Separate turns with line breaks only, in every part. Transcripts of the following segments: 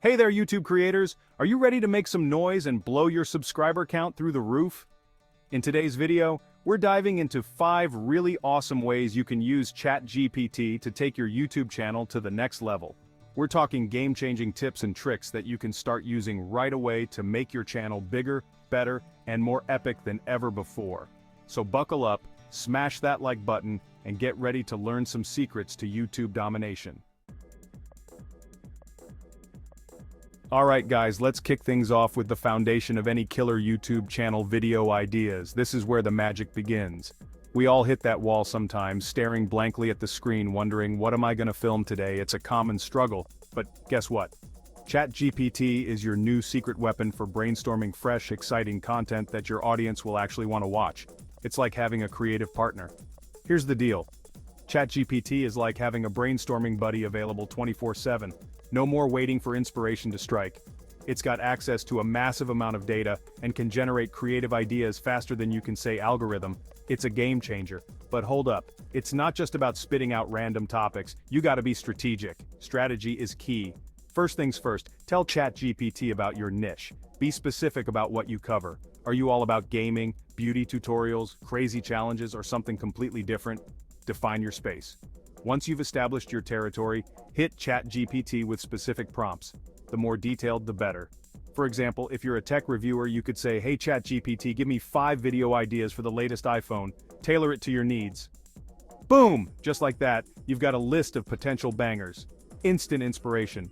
Hey there, YouTube creators! Are you ready to make some noise and blow your subscriber count through the roof? In today's video, we're diving into 5 really awesome ways you can use ChatGPT to take your YouTube channel to the next level. We're talking game-changing tips and tricks that you can start using right away to make your channel bigger, better, and more epic than ever before. So buckle up, smash that like button, and get ready to learn some secrets to YouTube domination. Alright guys, let's kick things off with the foundation of any killer YouTube channel video ideas. This is where the magic begins. We all hit that wall sometimes, staring blankly at the screen wondering, what am I gonna film today? It's a common struggle. But guess what? ChatGPT is your new secret weapon for brainstorming fresh, exciting content that your audience will actually want to watch. It's like having a creative partner. Here's the deal. ChatGPT is like having a brainstorming buddy available 24/7. No more waiting for inspiration to strike. It's got access to a massive amount of data and can generate creative ideas faster than you can say algorithm. It's a game changer. But hold up, it's not just about spitting out random topics. You gotta be strategic. Strategy is key. First things first, tell ChatGPT about your niche. Be specific about what you cover. Are you all about gaming, beauty tutorials, crazy challenges, or something completely different? Define your space. Once you've established your territory, hit ChatGPT with specific prompts. The more detailed, the better. For example, if you're a tech reviewer, you could say, "Hey ChatGPT, give me 5 video ideas for the latest iPhone. Tailor it to your needs." Boom! Just like that, you've got a list of potential bangers. Instant inspiration.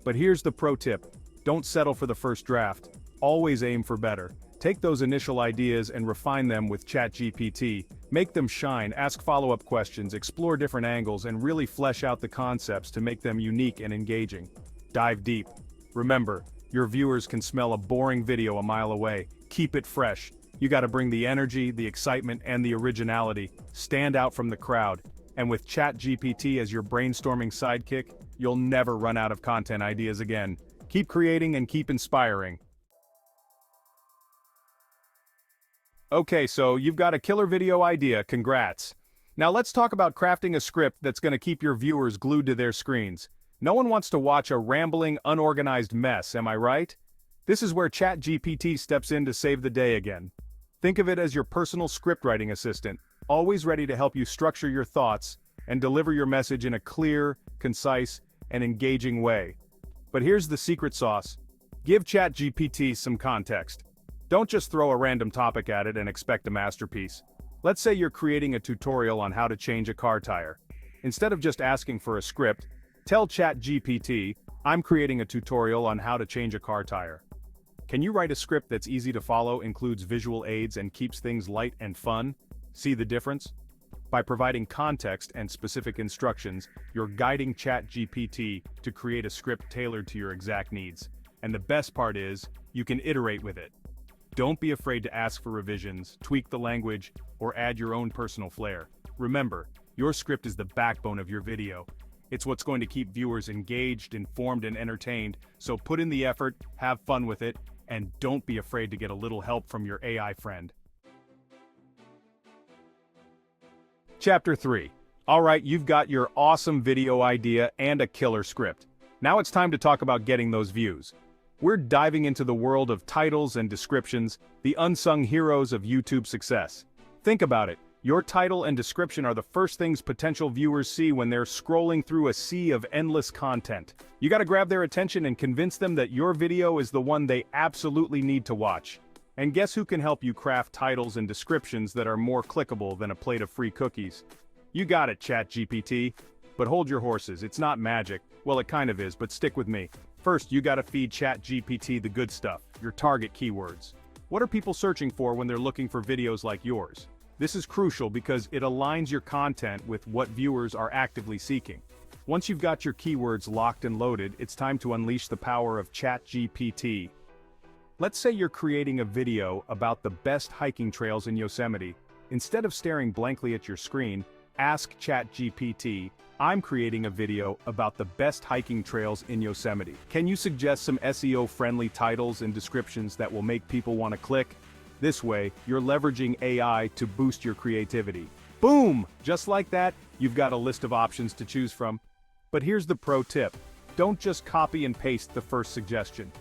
But here's the pro tip. Don't settle for the first draft. Always aim for better. Take those initial ideas and refine them with ChatGPT. Make them shine, ask follow-up questions, explore different angles, and really flesh out the concepts to make them unique and engaging. Dive deep. Remember, your viewers can smell a boring video a mile away. Keep it fresh. You gotta bring the energy, the excitement, and the originality. Stand out from the crowd. And with ChatGPT as your brainstorming sidekick, you'll never run out of content ideas again. Keep creating and keep inspiring. Okay, so you've got a killer video idea, congrats. Now let's talk about crafting a script that's gonna keep your viewers glued to their screens. No one wants to watch a rambling, unorganized mess, am I right? This is where ChatGPT steps in to save the day again. Think of it as your personal scriptwriting assistant, always ready to help you structure your thoughts and deliver your message in a clear, concise, and engaging way. But here's the secret sauce. Give ChatGPT some context. Don't just throw a random topic at it and expect a masterpiece. Let's say you're creating a tutorial on how to change a car tire. Instead of just asking for a script, tell ChatGPT, "I'm creating a tutorial on how to change a car tire." Can you write a script that's easy to follow, includes visual aids, and keeps things light and fun? See the difference? By providing context and specific instructions, you're guiding ChatGPT to create a script tailored to your exact needs. And the best part is, you can iterate with it. Don't be afraid to ask for revisions, tweak the language, or add your own personal flair. Remember, your script is the backbone of your video. It's what's going to keep viewers engaged, informed, and entertained, so put in the effort, have fun with it, and don't be afraid to get a little help from your AI friend. Chapter 3. Alright, you've got your awesome video idea and a killer script. Now it's time to talk about getting those views. We're diving into the world of titles and descriptions, the unsung heroes of YouTube success. Think about it. Your title and description are the first things potential viewers see when they're scrolling through a sea of endless content. You gotta grab their attention and convince them that your video is the one they absolutely need to watch. And guess who can help you craft titles and descriptions that are more clickable than a plate of free cookies? You got it, ChatGPT. But hold your horses, it's not magic. Well, it kind of is, but stick with me. First, you gotta feed ChatGPT the good stuff, your target keywords. What are people searching for when they're looking for videos like yours? This is crucial because it aligns your content with what viewers are actively seeking. Once you've got your keywords locked and loaded, it's time to unleash the power of ChatGPT. Let's say you're creating a video about the best hiking trails in Yosemite. Instead of staring blankly at your screen, ask ChatGPT, "I'm creating a video about the best hiking trails in Yosemite. Can you suggest some SEO-friendly titles and descriptions that will make people want to click?" This way, you're leveraging AI to boost your creativity. Boom! Just like that, you've got a list of options to choose from. But here's the pro tip. Don't just copy and paste the first suggestion.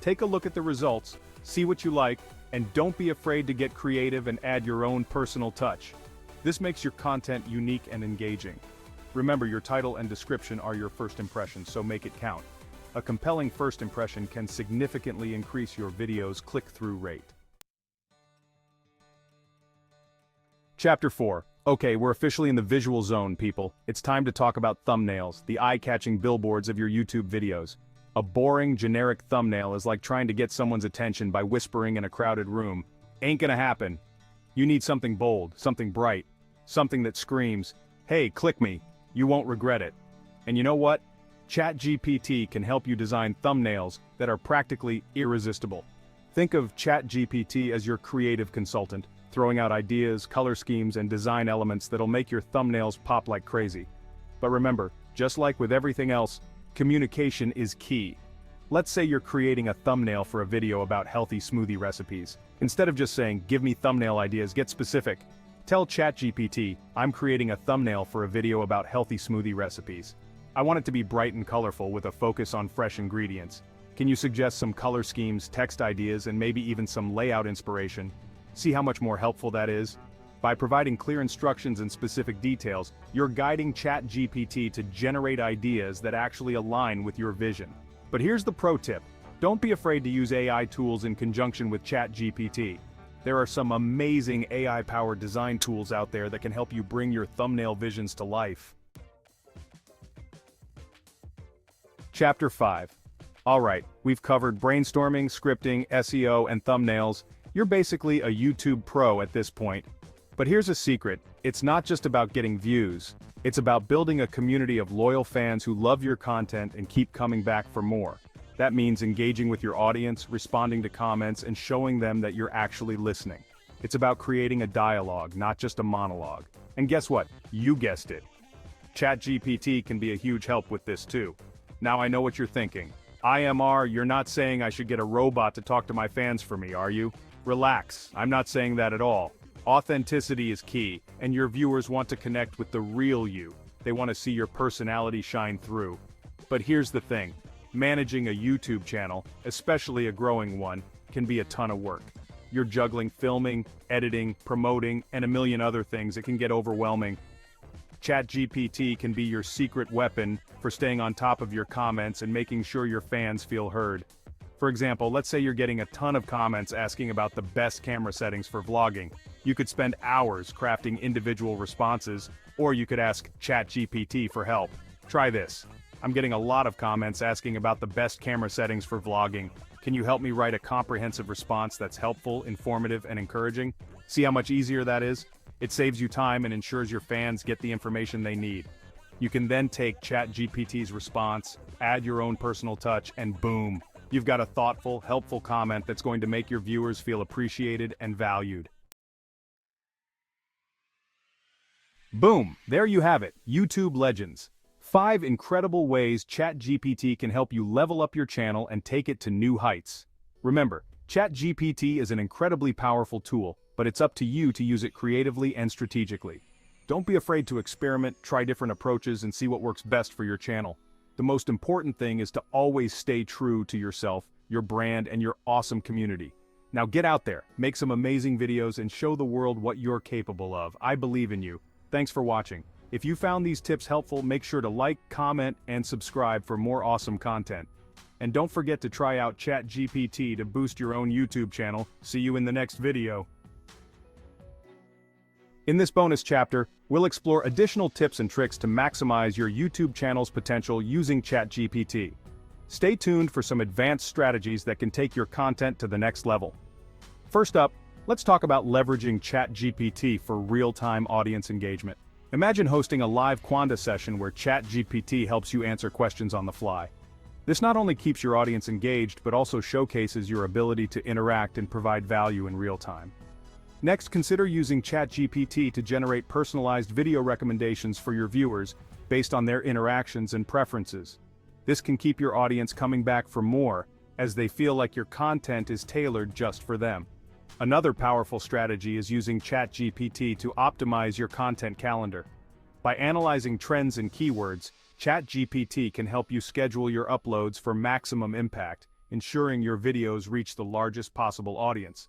Take a look at the results, see what you like, and don't be afraid to get creative and add your own personal touch. This makes your content unique and engaging. Remember, your title and description are your first impression, so make it count. A compelling first impression can significantly increase your video's click-through rate. Chapter 4. Okay, we're officially in the visual zone, people. It's time to talk about thumbnails, the eye-catching billboards of your YouTube videos. A boring, generic thumbnail is like trying to get someone's attention by whispering in a crowded room. Ain't gonna happen. You need something bold, something bright, something that screams, "Hey, click me, you won't regret it." And you know what? ChatGPT can help you design thumbnails that are practically irresistible. Think of ChatGPT as your creative consultant, throwing out ideas, color schemes, and design elements that'll make your thumbnails pop like crazy. But remember, just like with everything else, communication is key. Let's say you're creating a thumbnail for a video about healthy smoothie recipes. Instead of just saying, "Give me thumbnail ideas," get specific. Tell ChatGPT, "I'm creating a thumbnail for a video about healthy smoothie recipes. I want it to be bright and colorful with a focus on fresh ingredients. Can you suggest some color schemes, text ideas, and maybe even some layout inspiration?" See how much more helpful that is? By providing clear instructions and specific details, you're guiding ChatGPT to generate ideas that actually align with your vision. But here's the pro tip. Don't be afraid to use AI tools in conjunction with ChatGPT. There are some amazing AI-powered design tools out there that can help you bring your thumbnail visions to life. Chapter 5. Alright, we've covered brainstorming, scripting, SEO, and thumbnails. You're basically a YouTube pro at this point. But here's a secret, it's not just about getting views. It's about building a community of loyal fans who love your content and keep coming back for more. That means engaging with your audience, responding to comments, and showing them that you're actually listening. It's about creating a dialogue, not just a monologue. And guess what? You guessed it. ChatGPT can be a huge help with this too. Now I know what you're thinking. IMR, you're not saying I should get a robot to talk to my fans for me, are you? Relax, I'm not saying that at all. Authenticity is key, and your viewers want to connect with the real you. They want to see your personality shine through. But here's the thing. Managing a YouTube channel, especially a growing one, can be a ton of work. You're juggling filming, editing, promoting, and a million other things. It can get overwhelming. ChatGPT can be your secret weapon for staying on top of your comments and making sure your fans feel heard. For example, let's say you're getting a ton of comments asking about the best camera settings for vlogging. You could spend hours crafting individual responses, or you could ask ChatGPT for help. Try this. I'm getting a lot of comments asking about the best camera settings for vlogging. Can you help me write a comprehensive response that's helpful, informative, and encouraging? See how much easier that is? It saves you time and ensures your fans get the information they need. You can then take ChatGPT's response, add your own personal touch, and boom, you've got a thoughtful, helpful comment that's going to make your viewers feel appreciated and valued. Boom, there you have it, YouTube Legends. 5 incredible ways ChatGPT can help you level up your channel and take it to new heights. Remember, ChatGPT is an incredibly powerful tool, but it's up to you to use it creatively and strategically. Don't be afraid to experiment, try different approaches, and see what works best for your channel. The most important thing is to always stay true to yourself, your brand, and your awesome community. Now get out there, make some amazing videos, and show the world what you're capable of. I believe in you. Thanks for watching. If you found these tips helpful, make sure to like, comment, and subscribe for more awesome content. And don't forget to try out ChatGPT to boost your own YouTube channel. See you in the next video. In this bonus chapter, we'll explore additional tips and tricks to maximize your YouTube channel's potential using ChatGPT. Stay tuned for some advanced strategies that can take your content to the next level. First up, let's talk about leveraging ChatGPT for real-time audience engagement. Imagine hosting a live Quanda session where ChatGPT helps you answer questions on the fly. This not only keeps your audience engaged, but also showcases your ability to interact and provide value in real time. Next, consider using ChatGPT to generate personalized video recommendations for your viewers based on their interactions and preferences. This can keep your audience coming back for more, as they feel like your content is tailored just for them. Another powerful strategy is using ChatGPT to optimize your content calendar. By analyzing trends and keywords, ChatGPT can help you schedule your uploads for maximum impact, ensuring your videos reach the largest possible audience.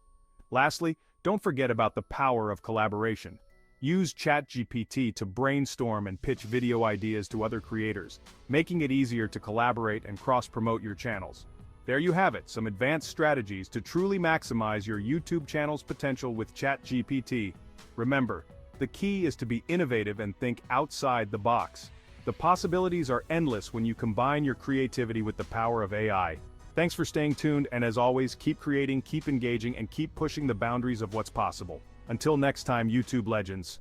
Lastly, don't forget about the power of collaboration. Use ChatGPT to brainstorm and pitch video ideas to other creators, making it easier to collaborate and cross-promote your channels. There you have it, some advanced strategies to truly maximize your YouTube channel's potential with ChatGPT. Remember, the key is to be innovative and think outside the box. The possibilities are endless when you combine your creativity with the power of AI. Thanks for staying tuned, and as always, keep creating, keep engaging, and keep pushing the boundaries of what's possible. Until next time, YouTube legends.